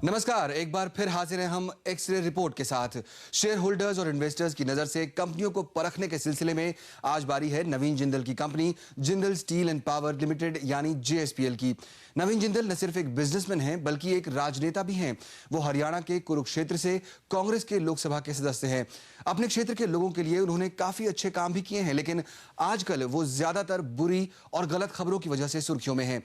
नमस्कार, एक बार फिर हाजिर हैं हम एक्स-रे रिपोर्ट के साथ। शेयर होल्डर्स और इन्वेस्टर्स की नजर से कंपनियों को परखने के सिलसिले में आज बारी है नवीन जिंदल की company Jindal steel and power limited यानी जेएसपीएल की। नवीन जिंदल न सिर्फ एक बिजनेसमैन हैं बल्कि एक राजनेता भी हैं। वो हरियाणा के कुरुक्षेत्र से कांग्रेस के लोकसभा के सदस्य हैं। अपने क्षेत्र के लोगों के लिए उन्होंने काफी अच्छे काम भी किए हैं, लेकिन आजकल वो ज्यादातर बुरी और गलत खबरों की वजह से सुर्खियों में हैं।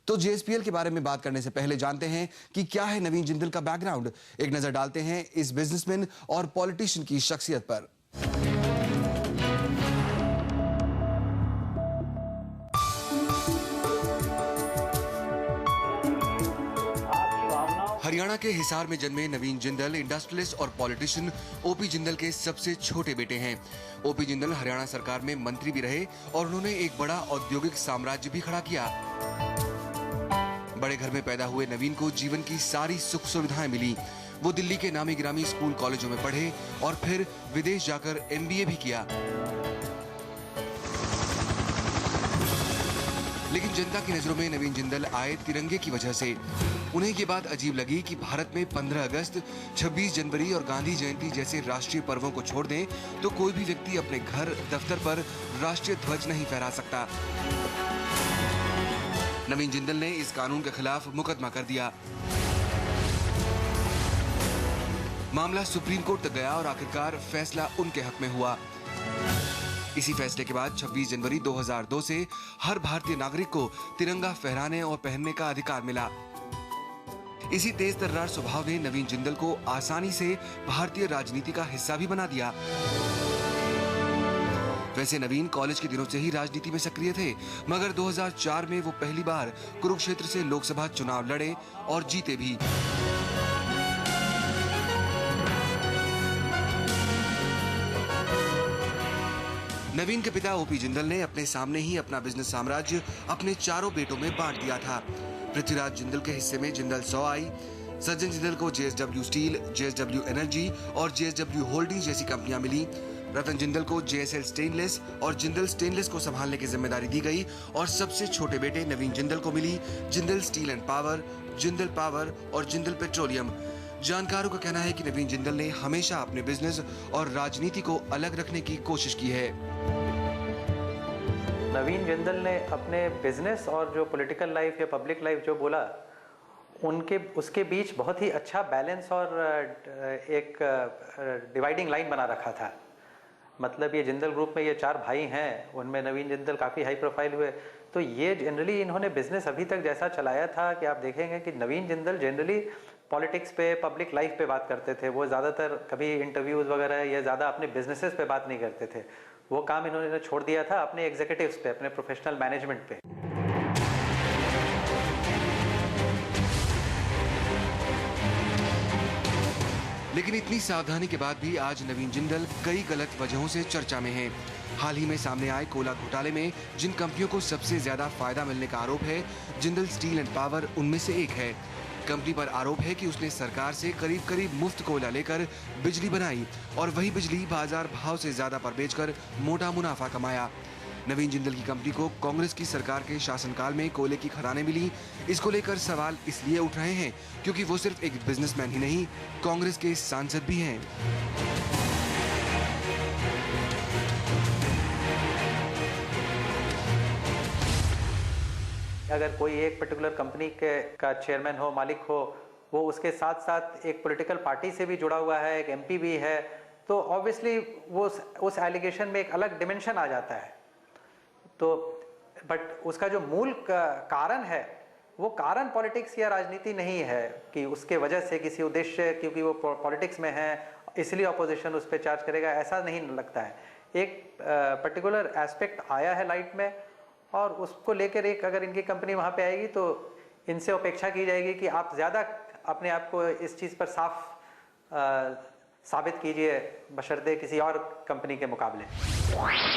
तो जेएसपीएल के बारे में बात करने से पहले जानते हैं कि क्या है नवीन जिंदल का बैकग्राउंड। एक नजर डालते हैं इस बिजनेसमैन और पॉलिटिशियन की शख्सियत पर। हरियाणा के हिसार में जन्मे नवीन जिंदल इंडस्ट्रियलिस्ट और पॉलिटिशियन ओपी जिंदल के सबसे छोटे बेटे हैं। ओपी जिंदल हरियाणा सरकार में मंत्री भी रहे और उन्होंने एक बड़ा औद्योगिक साम्राज्य भी खड़ा किया। बड़े घर में पैदा हुए नवीन को जीवन की सारी सुख सुविधाएं मिली। वो दिल्ली के नामी गिरामी स्कूल कॉलेजों में पढ़े और फिर विदेश जाकर एमबीए भी किया। लेकिन जनता की नजरों में नवीन जिंदल आए तिरंगे की वजह से। उन्हें ये बात अजीब लगी कि भारत में 15 अगस्त, 26 जनवरी और गांधी जयंती जैसे राष्ट्रीय पर्वों को छोड़ दें तो कोई भी व्यक्ति अपने घर, दफ्तर पर राष्ट्रीय ध्वज नहीं फहरा सकता। नवीन जिंदल ने इस कानून के खिलाफ मुकदमा कर दिया। मामला सुप्रीम कोर्ट तक गया और आखिरकार फैसला उनके हक में हुआ। इसी फैसले के बाद 26 जनवरी 2002 से हर भारतीय नागरिक को तिरंगा फहराने और पहनने का अधिकार मिला। इसी तेज तर्रार स्वभाव ने नवीन जिंदल को आसानी से भारतीय राजनीति का हिस्सा भी बना दिया। वैसे नवीन कॉलेज के दिनों से ही राजनीति में सक्रिय थे, मगर 2004 में वो पहली बार कुरुक्षेत्र से लोकसभा चुनाव लड़े और जीते भी। नवीन के पिता ओपी जिंदल ने अपने सामने ही अपना बिजनेस साम्राज्य अपने चारों बेटों में बांट दिया था। पृथ्वीराज जिंदल के हिस्से में जिंदल सॉ आई, सज्जन जिंदल को जेएसडब्ल्यू स्टील, जेएसडब्ल्यू एनर्जी और जेएसडब्ल्यू होल्डिंग्स जैसी कंपनियां मिली। रतन जिंदल को जेएसएल स्टेनलेस और जिंदल स्टेनलेस को संभालने की जिम्मेदारी दी गई और सबसे छोटे बेटे नवीन जिंदल को मिली Jindal steel and power, Jindal power और जिंदल पेट्रोलियम। जानकारों का कहना है कि नवीन जिंदल ने हमेशा अपने बिजनेस और राजनीति को अलग रखने की कोशिश की है। नवीन जिंदल ने अपने बिजनेस और जो पॉलिटिकल लाइफ या पब्लिक लाइफ जो बोला, उसके बीच बहुत ही अच्छा बैलेंस और एक डिवाइडिंग लाइन बना रखा था। मतलब ये जिंदल ग्रुप में ये 4 भाई हैं, उनमें नवीन जिंदल काफ़ी हाई प्रोफाइल हुए। तो ये जनरली इन्होंने बिजनेस अभी तक जैसा चलाया था कि आप देखेंगे कि नवीन जिंदल जनरली पॉलिटिक्स पे, पब्लिक लाइफ पे बात करते थे। वो ज़्यादातर कभी इंटरव्यूज़ वगैरह या ज़्यादा अपने बिजनेसेस पे बात नहीं करते थे। वो काम इन्होंने छोड़ दिया था अपने एग्जीक्यूटिव्स पे, अपने प्रोफेशनल मैनेजमेंट पे। लेकिन इतनी सावधानी के बाद भी आज नवीन जिंदल कई गलत वजहों से चर्चा में हैं। हाल ही में सामने आए कोयला घोटाले में जिन कंपनियों को सबसे ज्यादा फायदा मिलने का आरोप है, जिंदल स्टील एंड पावर उनमें से एक है। कंपनी पर आरोप है कि उसने सरकार से करीब करीब मुफ्त कोयला लेकर बिजली बनाई और वही बिजली बाजार भाव से ज्यादा पर बेचकर मोटा मुनाफा कमाया। नवीन जिंदल की कंपनी को कांग्रेस की सरकार के शासनकाल में कोयले की खदानें मिली। इसको लेकर सवाल इसलिए उठ रहे हैं क्योंकि वो सिर्फ एक बिजनेसमैन ही नहीं, कांग्रेस के सांसद भी हैं। अगर कोई एक पर्टिकुलर कंपनी का चेयरमैन हो, मालिक हो, वो उसके साथ साथ एक पॉलिटिकल पार्टी से भी जुड़ा हुआ है, एक एमपी भी है, तो ऑब्वियसली वो उस एलिगेशन में एक अलग डिमेंशन आ जाता है। तो बट उसका जो मूल कारण है, वो कारण पॉलिटिक्स या राजनीति नहीं है कि उसके वजह से किसी उद्देश्य, क्योंकि वो पॉलिटिक्स में है इसलिए अपोजिशन उस पर चार्ज करेगा, ऐसा नहीं लगता है। एक पर्टिकुलर एस्पेक्ट आया है लाइट में और उसको लेकर एक अगर इनकी कंपनी वहाँ पे आएगी तो इनसे अपेक्षा की जाएगी कि आप ज़्यादा अपने आप को इस चीज़ पर साफ साबित कीजिए, बशर्ते किसी और कंपनी के मुकाबले।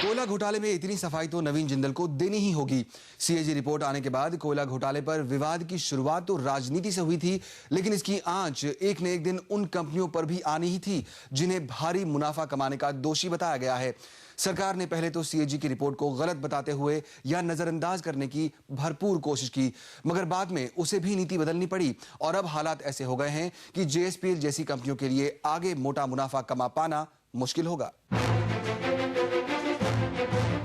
कोयला घोटाले में इतनी सफाई तो नवीन जिंदल को देनी ही होगी। सीएजी रिपोर्ट आने के बाद कोयला घोटाले पर विवाद की शुरुआत तो राजनीति से हुई थी, लेकिन इसकी आंच एक न एक दिन उन कंपनियों पर भी आनी ही थी जिन्हें भारी मुनाफा कमाने का दोषी बताया गया है। सरकार ने पहले तो सीएजी की रिपोर्ट को गलत बताते हुए या नजरअंदाज करने की भरपूर कोशिश की, मगर बाद में उसे भी नीति बदलनी पड़ी और अब हालात ऐसे हो गए हैं कि जेएसपीएल जैसी कंपनियों के लिए आगे मोटा मुनाफा कमा पाना मुश्किल होगा।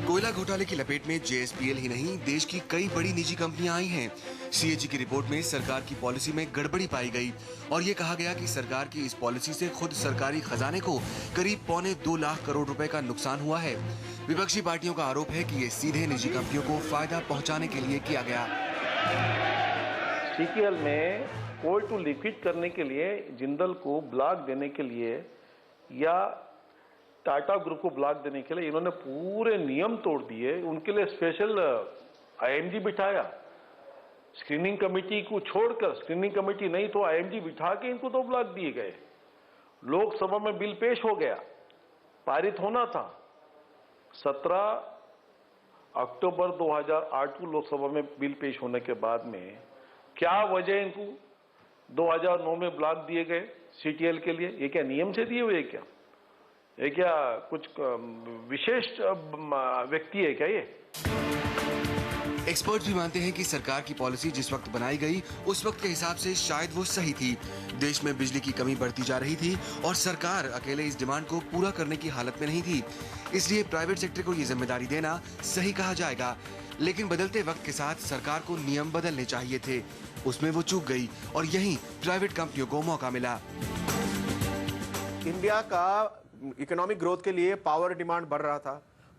कोयला घोटाले की लपेट में जेएसपीएल ही नहीं, देश की कई बड़ी निजी कंपनियां आई हैं। सीएजी की रिपोर्ट में सरकार की पॉलिसी में गड़बड़ी पाई गई और ये कहा गया कि सरकार की इस पॉलिसी से खुद सरकारी खजाने को करीब 2.25 लाख करोड़ रुपए का नुकसान हुआ है। विपक्षी पार्टियों का आरोप है कि ये सीधे निजी कंपनियों को फायदा पहुंचाने के लिए किया गया। सीपीएल में कोल टू लिक्विड करने के लिए जिंदल को ब्लॉक देने के लिए या टाटा ग्रुप को ब्लॉक देने के लिए इन्होंने पूरे नियम तोड़ दिए। उनके लिए स्पेशल आईएमजी बिठाया, स्क्रीनिंग कमेटी को छोड़कर, स्क्रीनिंग कमेटी नहीं तो आईएमजी बिठा के इनको 2 ब्लॉक दिए गए। लोकसभा में बिल पेश हो गया, पारित होना था। 17 अक्टूबर 2008 को लोकसभा में बिल पेश होने के बाद में क्या वजह इनको 2009 में ब्लॉक दिए गए सीटीएल के लिए? ये क्या नियम से दिए हुए? क्या ये क्या कुछ विशेष व्यक्ति है क्या ये? एक्सपर्ट्स भी मानते हैं कि सरकार की पॉलिसी जिस वक्त बनाई गई उस वक्त के हिसाब से शायद वो सही थी। देश में बिजली की कमी बढ़ती जा रही थी और सरकार अकेले इस डिमांड को पूरा करने की हालत में नहीं थी, इसलिए प्राइवेट सेक्टर को ये जिम्मेदारी देना सही कहा जाएगा। लेकिन बदलते वक्त के साथ सरकार को नियम बदलने चाहिए थे, उसमें वो चूक गई और यहीं प्राइवेट कंपनियों को मौका मिला। इंडिया का इकोनॉमिक ग्रोथ के लिए पावर डिमांड बढ़ रहा था,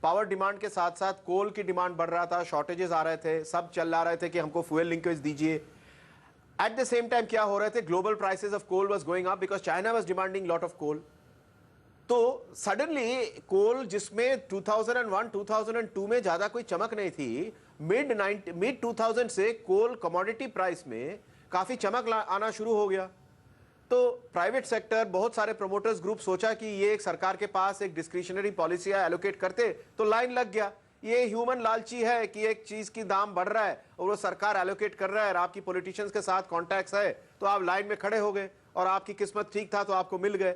पावर डिमांड के साथ साथ कोल की डिमांड बढ़ रहा था, शॉर्टेजेस आ रहे थे, सब चल रहे थे कि हमको फ्यूल लिंकेज दीजिए। एट द सेम टाइम क्या हो रहे थे, global prices of coal was going up because China was demanding lot of coal. तो सडनली कोल जिसमें 2001 2002 में ज्यादा कोई चमक नहीं थी, मिड 2000 से कोल कमोडिटी प्राइस में काफी चमक आना शुरू हो गया। तो प्राइवेट सेक्टर, बहुत सारे प्रोमोटर्स ग्रुप सोचा कि ये एक सरकार के पास एक डिस्क्रिशनरी पॉलिसी है, एलोकेट करते तो लाइन लग गया। ये ह्यूमन लालची है कि एक चीज की दाम बढ़ रहा है और वो सरकार एलोकेट कर रहा है और आपकी पॉलिटिशियंस के साथ कॉन्टैक्ट्स है तो आप लाइन में खड़े हो गए और आपकी किस्मत ठीक था तो आपको मिल गए।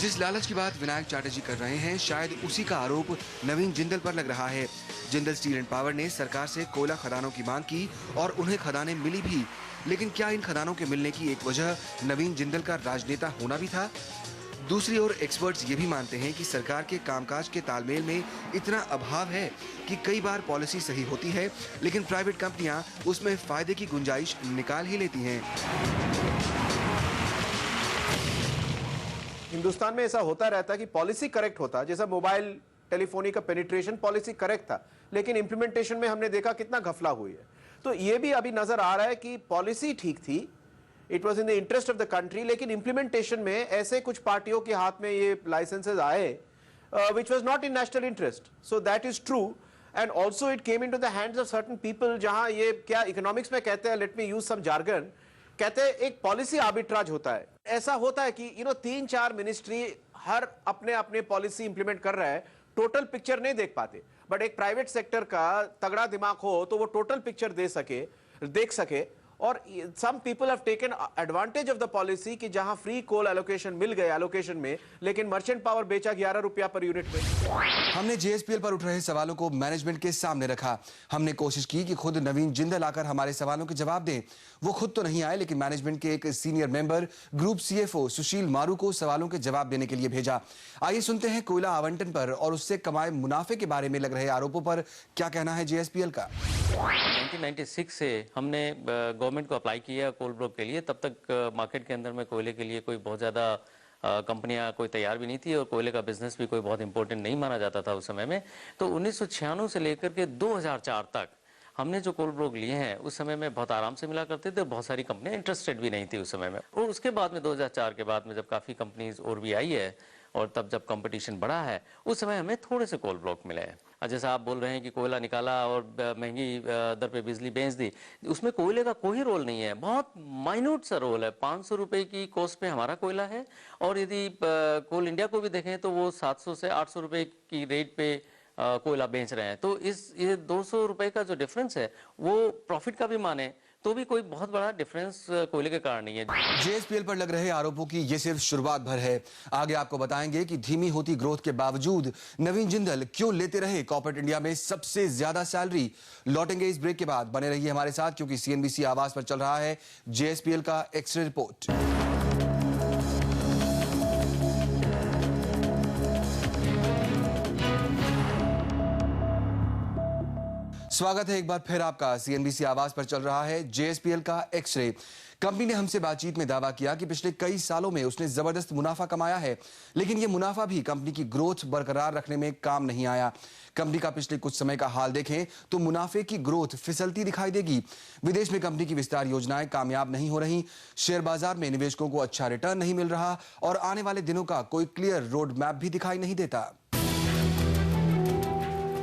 जिस लालच की बात विनायक चैटर्जी कर रहे हैं, शायद उसी का आरोप नवीन जिंदल पर लग रहा है। जिंदल स्टील एंड पावर ने सरकार से कोयला खदानों की मांग की और उन्हें खदानें मिली भी, लेकिन क्या इन खदानों के मिलने की एक वजह नवीन जिंदल का राजनेता होना भी था? दूसरी ओर एक्सपर्ट्स ये भी मानते हैं कि सरकार के कामकाज के तालमेल में इतना अभाव है कि कई बार पॉलिसी सही होती है लेकिन प्राइवेट कंपनियां उसमें फायदे की गुंजाइश निकाल ही लेती हैं। हिंदुस्तान में ऐसा होता रहता कि पॉलिसी करेक्ट होता, जैसा मोबाइल टेलीफोनी का पेनिट्रेशन पॉलिसी करेक्ट था, लेकिन इंप्लीमेंटेशन में हमने देखा कितना घपला हुई है। तो ये भी अभी नजर आ रहा है कि पॉलिसी ठीक थी, it was in the interest of the country, लेकिन इंप्लीमेंटेशन में ऐसे कुछ पार्टियों के हाथ में ये लाइसेंसेस आए which was not in national interest. So that is true and also it came into the hands of certain people, जहां ये क्या इकोनॉमिक्स में कहते हैं, let me use some jargon, कहते हैं एक पॉलिसी आर्बिट्राज होता है। ऐसा होता है कि 3-4 मिनिस्ट्री हर अपने अपने पॉलिसी इंप्लीमेंट कर रहा है, टोटल पिक्चर नहीं देख पाते, बट एक प्राइवेट सेक्टर का तगड़ा दिमाग हो तो वो टोटल पिक्चर देख सके। और some people have taken advantage of the policy कि जहां फ्री कोल एलोकेशन मिल गए एलोकेशन में, लेकिन मर्चेंट पावर बेचा 11 रुपया पर यूनिट में। हमने जेएसपीएल पर उठ रहे सवालों को मैनेजमेंट के सामने रखा। हमने कोशिश की कि खुद नवीन जिंदल आकर हमारे सवालों के जवाब दें। वो खुद तो नहीं आए, लेकिन मैनेजमेंट के एक सीनियर मेंबर ग्रुप सीएफओ सुशील मारू को सवालों के जवाब देने के लिए भेजा। आइए सुनते हैं कोयला आवंटन पर और उससे कमाए मुनाफे के बारे में लग रहे आरोपों पर क्या कहना है जेएसपीएल का। 1996 से हमने गवर्नमेंट को अप्लाई किया कोल ब्लॉक के लिए। तब तक मार्केट के अंदर में कोयले के लिए कोई बहुत ज़्यादा कंपनियां कोई तैयार भी नहीं थी और कोयले का बिजनेस भी कोई बहुत इंपॉर्टेंट नहीं माना जाता था उस समय में। तो 1996 से लेकर के 2004 तक हमने जो कोल ब्लॉक लिए हैं उस समय में बहुत आराम से मिला करते थे, बहुत सारी कंपनियां इंटरेस्टेड भी नहीं थी उस समय में। और उसके बाद में 2004 के बाद में जब काफ़ी कंपनीज और भी आई है और तब जब कंपटीशन बढ़ा है उस समय हमें थोड़े से कोल ब्लॉक मिले हैं। जैसा आप बोल रहे हैं कि कोयला निकाला और महंगी दर पे बिजली बेच दी, उसमें कोयले का कोई रोल नहीं है, बहुत माइन्यूट सा रोल है। 500 रुपए की कॉस्ट पे हमारा कोयला है और यदि कोल इंडिया को भी देखें तो वो 700 से 800 रुपए की रेट पे कोयला बेच रहे हैं। तो ये 200 रुपए का जो डिफरेंस है वो प्रॉफिट का भी माने तो भी कोई बहुत बड़ा डिफरेंस कोयले के कारण नहीं है। जेएसपीएल पर लग रहे आरोपों की ये सिर्फ शुरुआत भर है। आगे आपको बताएंगे कि धीमी होती ग्रोथ के बावजूद नवीन जिंदल क्यों लेते रहे कॉर्पोरेट इंडिया में सबसे ज्यादा सैलरी। लौटेंगे इस ब्रेक के बाद, बने रहिए हमारे साथ क्योंकि सीएनबीसी आवाज पर चल रहा है जेएसपीएल का एक्सरे रिपोर्ट। स्वागत है एक बार फिर आपका। सीएनबीसी आवाज पर चल रहा है जेएसपीएल का एक्सरे। कंपनी ने हमसे बातचीत में दावा किया कि पिछले कई सालों में उसने जबरदस्त मुनाफा कमाया है, लेकिन यह मुनाफा भी कंपनी की ग्रोथ बरकरार रखने में काम नहीं आया। कंपनी का पिछले कुछ समय का हाल देखें तो मुनाफे की ग्रोथ फिसलती दिखाई देगी। विदेश में कंपनी की विस्तार योजनाएं कामयाब नहीं हो रही, शेयर बाजार में निवेशकों को अच्छा रिटर्न नहीं मिल रहा और आने वाले दिनों का कोई क्लियर रोड मैप भी दिखाई नहीं देता।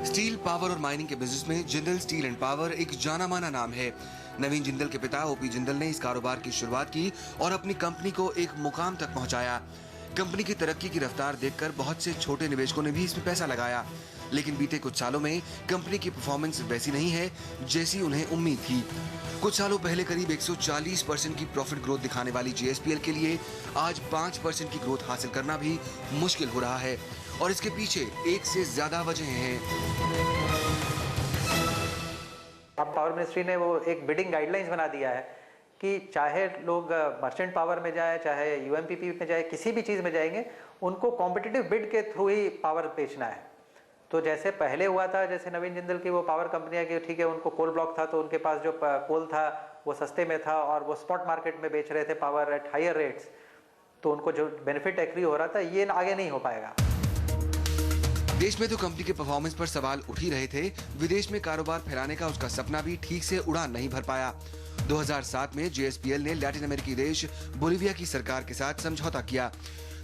स्टील, पावर और माइनिंग के बिजनेस में जिंदल स्टील एंड पावर एक जाना माना नाम है। नवीन जिंदल के पिता ओपी जिंदल ने इस कारोबार की शुरुआत की और अपनी कंपनी को एक मुकाम तक पहुंचाया। कंपनी की तरक्की की रफ्तार देखकर बहुत से छोटे निवेशकों ने भी इसमें पैसा लगाया, लेकिन बीते कुछ सालों में कंपनी की परफॉर्मेंस वैसी नहीं है जैसी उन्हें उम्मीद थी। कुछ सालों पहले करीब 140% की प्रॉफिट ग्रोथ दिखाने वाली जेएसपीएल के लिए आज 5% की ग्रोथ हासिल करना भी मुश्किल हो रहा है और इसके पीछे एक से ज्यादा वजहें हैं। अब पावर मिनिस्ट्री ने वो एक बिडिंग गाइडलाइंस बना दिया है कि चाहे लोग मर्चेंट पावर में जाए, चाहे यूएमपीपी में जाए, किसी भी चीज़ में जाएंगे, उनको कॉम्पिटिटिव बिड के थ्रू ही पावर बेचना है। तो जैसे पहले हुआ था, जैसे नवीन जिंदल की वो पावर कंपनियां की, ठीक है, उनको कोल ब्लॉक था तो उनके पास जो कोल था वो सस्ते में था और वो स्पॉट मार्केट में बेच रहे थे पावर एट हायर रेट्स, तो उनको जो बेनिफिट एक्री हो रहा था ये आगे नहीं हो पाएगा। देश में तो कंपनी के परफॉर्मेंस पर सवाल उठ ही रहे थे, विदेश में कारोबार फैलाने का उसका सपना भी ठीक से उड़ान नहीं भर पाया। 2007 में जेएसपीएल ने लैटिन अमेरिकी देश बोलीविया की सरकार के साथ समझौता किया।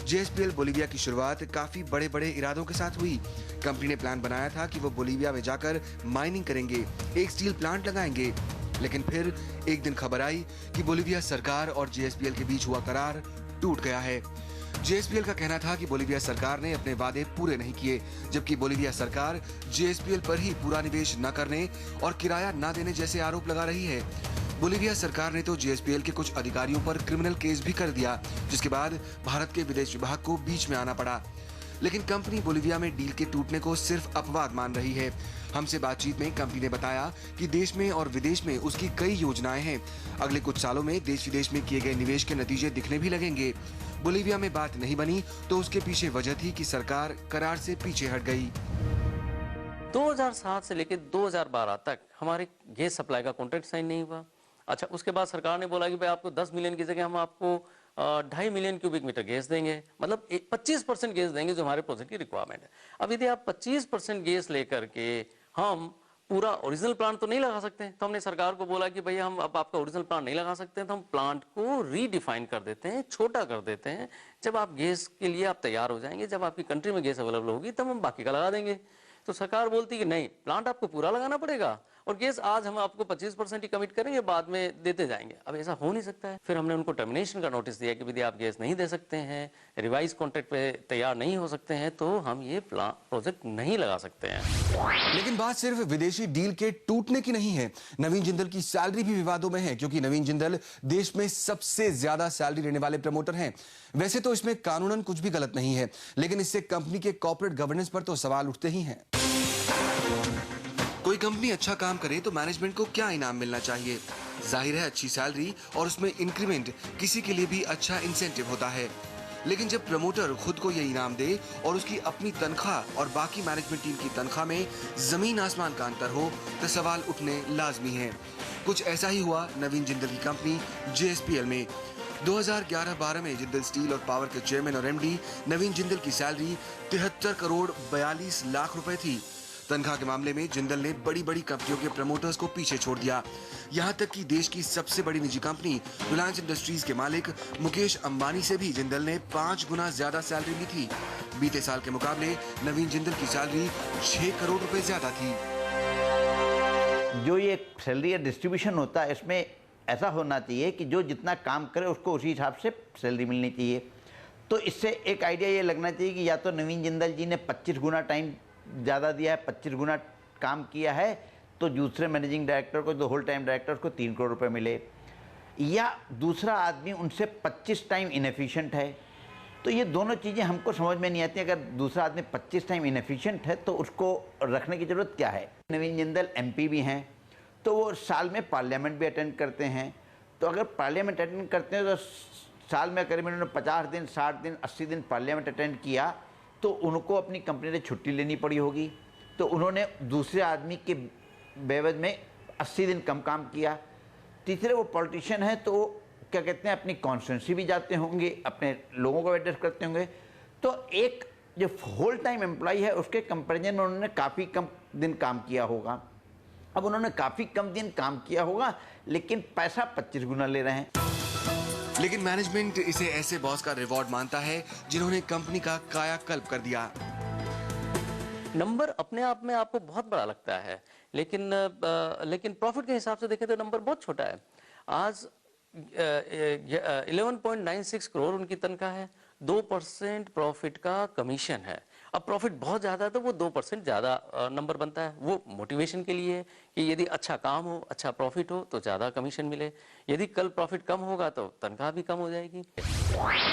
जेएसपीएल बोलीविया की शुरुआत काफी बड़े बड़े इरादों के साथ हुई। कंपनी ने प्लान बनाया था कि वो बोलीविया में जाकर माइनिंग करेंगे, एक स्टील प्लांट लगाएंगे, लेकिन फिर एक दिन खबर आई कि बोलीविया सरकार और जेएसपीएल के बीच हुआ करार टूट गया है। जेएसपीएल का कहना था कि बोलीविया सरकार ने अपने वादे पूरे नहीं किए, जबकि बोलीविया सरकार जेएसपीएल पर ही पूरा निवेश न करने और किराया न देने जैसे आरोप लगा रही है। बोलीविया सरकार ने तो जेएसपीएल के कुछ अधिकारियों पर क्रिमिनल केस भी कर दिया, जिसके बाद भारत के विदेश विभाग को बीच में आना पड़ा। लेकिन कंपनी बोलीविया में डील के टूटने को सिर्फ अपवाद मान रही है। हमसे बातचीत में कंपनी ने बताया कि देश में और विदेश में उसकी कई योजनाएं हैं। अगले कुछ सालों में देश विदेश में किए गए निवेश के नतीजे दिखने भी लगेंगे। बोलीविया में बात नहीं बनी तो उसके पीछे वजह थी कि सरकार करार से पीछे हट गई। 2007 से लेकर 2012 तक हमारे गैस सप्लाई का कॉन्ट्रैक्ट साइन नहीं हुआ। अच्छा, उसके बाद सरकार ने बोला कि भाई आपको 10 मिलियन की जगह हम आपको 2.5 मिलियन क्यूबिक मीटर गैस देंगे, मतलब 25% गैस देंगे जो हमारे प्रोजेक्ट की रिक्वायरमेंट है। अब यदि आप 25% गैस लेकर के हम पूरा ओरिजिनल प्लांट तो नहीं लगा सकते, तो हमने सरकार को बोला कि भैया हम अब आपका ओरिजिनल प्लांट नहीं लगा सकते, तो हम प्लांट को रीडिफाइन कर देते हैं, छोटा कर देते हैं। जब आप गैस के लिए आप तैयार हो जाएंगे, जब आपकी कंट्री में गैस अवेलेबल होगी, तब हम बाकी का लगा देंगे। तो सरकार बोलती कि नहीं, प्लांट आपको पूरा लगाना पड़ेगा और गैस आज हम आपको 25% ही कमिट करेंगे, बाद में देते जाएंगे। अब ऐसा हो नहीं सकता है। फिर हमने उनको टर्मिनेशन का नोटिस दिया कि यदि आप गैस नहीं दे सकते हैं, रिवाइज कॉन्ट्रैक्ट पे तैयार नहीं हो सकते हैं, तो हम ये प्रोजेक्ट नहीं लगा सकते हैं। लेकिन बात सिर्फ विदेशी डील के टूटने की नहीं है। नवीन जिंदल की सैलरी भी विवादों में है, क्योंकि नवीन जिंदल देश में सबसे ज्यादा सैलरी लेने वाले प्रमोटर हैं। वैसे तो इसमें कानूनन कुछ भी गलत नहीं है, लेकिन इससे कंपनी के कॉर्पोरेट गवर्नेंस पर तो सवाल उठते ही हैं। कोई कंपनी अच्छा काम करे तो मैनेजमेंट को क्या इनाम मिलना चाहिए? जाहिर है अच्छी सैलरी और उसमें इंक्रीमेंट किसी के लिए भी अच्छा इंसेंटिव होता है। लेकिन जब प्रमोटर खुद को ये इनाम दे और उसकी अपनी तनख्वाह और बाकी मैनेजमेंट टीम की तनख्वाह में जमीन आसमान का अंतर हो तो सवाल उठने लाजमी है। कुछ ऐसा ही हुआ नवीन जिंदल की कंपनी जेएसपीएल में। 2011-12 में जिंदल स्टील और पावर के चेयरमैन और एमडी नवीन जिंदल की सैलरी 73 करोड़ 42 लाख रुपए थी। तनख्वाह के मामले में जिंदल ने बड़ी बड़ी कंपनियों के प्रमोटर्स को पीछे छोड़ दिया। यहां तक कि देश की सबसे बड़ी निजी कंपनी रिलायंस इंडस्ट्रीज के मालिक मुकेश अंबानी से भी जिंदल ने 5 गुना ज्यादा सैलरी ली थी। बीते साल के मुकाबले नवीन जिंदल की सैलरी 6 करोड़ रुपए ज्यादा थी। जो ये सैलरी या डिस्ट्रीब्यूशन होता है, इसमें ऐसा होना चाहिए कि जो जितना काम करे उसको उसी हिसाब से सैलरी मिलनी चाहिए। तो इससे एक आइडिया ये लगना चाहिए कि या तो नवीन जिंदल जी ने 25 गुना टाइम ज़्यादा दिया है, 25 गुना काम किया है, तो दूसरे मैनेजिंग डायरेक्टर को, जो होल टाइम डायरेक्टर, को 3 करोड़ रुपए मिले, या दूसरा आदमी उनसे 25 टाइम इनएफिशिएंट है। तो ये दोनों चीज़ें हमको समझ में नहीं आती। अगर दूसरा आदमी 25 टाइम इनएफिशिएंट है तो उसको रखने की ज़रूरत क्या है। नवीन जिंदल MP भी हैं, तो वो साल में पार्लियामेंट भी अटेंड करते हैं। तो अगर पार्लियामेंट अटेंड करते हैं तो साल में करीब उन्होंने 50 दिन, 60 दिन, 80 दिन पार्लियामेंट अटेंड किया, तो उनको अपनी कंपनी से छुट्टी लेनी पड़ी होगी। तो उन्होंने दूसरे आदमी के बेवज में 80 दिन कम काम किया। तीसरे, वो पॉलिटिशियन है, तो क्या कहते हैं, अपनी कॉन्स्टिट्यूंसी भी जाते होंगे, अपने लोगों को एड्रेस करते होंगे। तो एक जो होल टाइम एम्प्लॉय है उसके कंपेरिजन में उन्होंने काफ़ी कम दिन काम किया होगा। अब उन्होंने काफ़ी कम दिन काम किया होगा, लेकिन पैसा 25 गुना ले रहे हैं। लेकिन मैनेजमेंट इसे ऐसे बॉस का रिवॉर्ड मानता है जिन्होंने कंपनी का कायाकल्प कर दिया। नंबर अपने आप में आपको बहुत बड़ा लगता है, लेकिन प्रॉफिट के हिसाब से देखें तो नंबर बहुत छोटा है। आज 11.96 करोड़ उनकी तनख्वाह है, 2% प्रॉफिट का कमीशन है। अब प्रॉफिट बहुत ज़्यादा है तो वो 2% ज़्यादा नंबर बनता है। वो मोटिवेशन के लिए कि यदि अच्छा काम हो, अच्छा प्रॉफिट हो तो ज़्यादा कमीशन मिले, यदि कल प्रॉफिट कम होगा तो तनख्वाह भी कम हो जाएगी।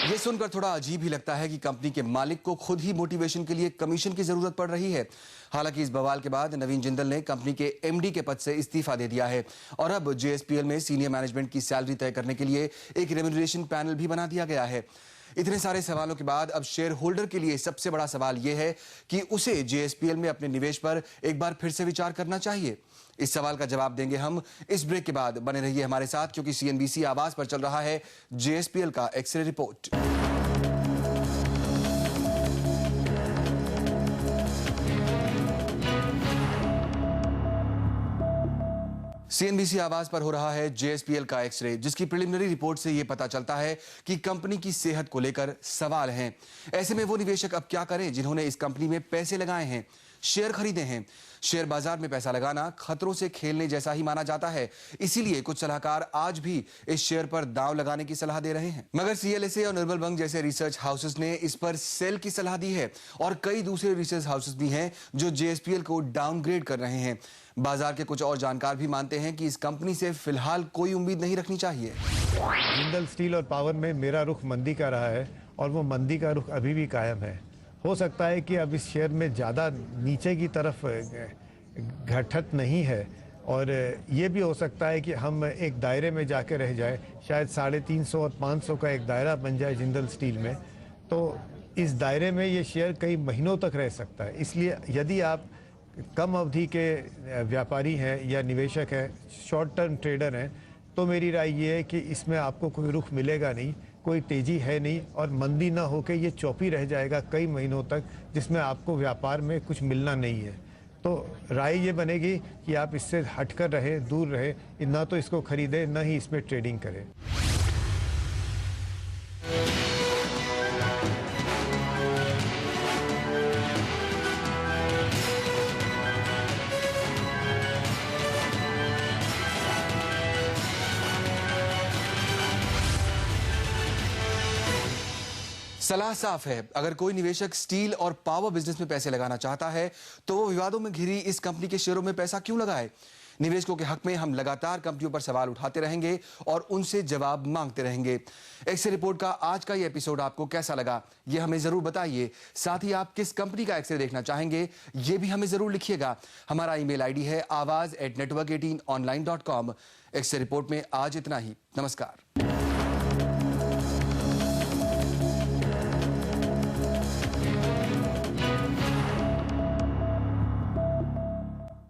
ये सुनकर थोड़ा अजीब ही लगता है कि कंपनी के मालिक को खुद ही मोटिवेशन के लिए कमीशन की जरूरत पड़ रही है। हालांकि इस बवाल के बाद नवीन जिंदल ने कंपनी के MD के पद से इस्तीफा दे दिया है और अब JSPL में सीनियर मैनेजमेंट की सैलरी तय करने के लिए एक रेम्यूनरेशन पैनल भी बना दिया गया है। इतने सारे सवालों के बाद अब शेयर होल्डर के लिए सबसे बड़ा सवाल यह है कि उसे JSPL में अपने निवेश पर एक बार फिर से विचार करना चाहिए। इस सवाल का जवाब देंगे हम इस ब्रेक के बाद। बने रहिए हमारे साथ, क्योंकि CNBC आवाज पर चल रहा है JSPL का एक्सरे रिपोर्ट। CNBC आवाज पर हो रहा है JSPL का एक्सरे, जिसकी प्रिलिमिनरी रिपोर्ट से यह पता चलता है कि कंपनी की सेहत को लेकर सवाल हैं। ऐसे में वो निवेशक अब क्या करें जिन्होंने इस कंपनी में पैसे लगाए हैं, शेयर खरीदे हैं। शेयर बाजार में पैसा लगाना खतरों से खेलने जैसा ही माना जाता है, इसीलिए कुछ सलाहकार आज भी इस शेयर पर दांव लगाने की सलाह दे रहे हैं। मगर CLSA और निर्मल बंग जैसे रिसर्च हाउसेस ने इस पर सेल की सलाह दी है और कई दूसरे रिसर्च हाउसेस भी हैं जो JSPL को डाउनग्रेड कर रहे हैं। बाजार के कुछ और जानकार भी मानते हैं कि इस कंपनी से फिलहाल कोई उम्मीद नहीं रखनी चाहिए। जिंदल स्टील और पावर में मेरा रुख मंदी का रहा है और वो मंदी का रुख अभी भी कायम है। हो सकता है कि अब इस शेयर में ज़्यादा नीचे की तरफ घटत नहीं है और ये भी हो सकता है कि हम एक दायरे में जाके रह जाए, शायद 350 और 500 का एक दायरा बन जाए जिंदल स्टील में, तो इस दायरे में ये शेयर कई महीनों तक रह सकता है। इसलिए यदि आप कम अवधि के व्यापारी हैं या निवेशक हैं, शॉर्ट टर्म ट्रेडर हैं, तो मेरी राय ये है कि इसमें आपको कोई रुख मिलेगा नहीं, कोई तेज़ी है नहीं और मंदी ना होके ये चौपी रह जाएगा कई महीनों तक, जिसमें आपको व्यापार में कुछ मिलना नहीं है। तो राय ये बनेगी कि आप इससे हटकर रहें, दूर रहें, ना तो इसको खरीदें ना ही इसमें ट्रेडिंग करें। सलाह साफ है, अगर कोई निवेशक स्टील और पावर बिजनेस में पैसे लगाना चाहता है तो वो विवादों में घिरी इस कंपनी के शेयरों में पैसा क्यों लगाए। निवेशकों के हक में हम लगातार कंपनियों पर सवाल उठाते रहेंगे और उनसे जवाब मांगते रहेंगे। एक्सरे रिपोर्ट का आज का ये एपिसोड आपको कैसा लगा, ये हमें जरूर बताइए। साथ ही आप किस कंपनी का एक्सरे देखना चाहेंगे, ये भी हमें जरूर लिखिएगा। हमारा ईमेल आईडी है awaz@network18online.com। एक्सरे रिपोर्ट में आज इतना ही। नमस्कार।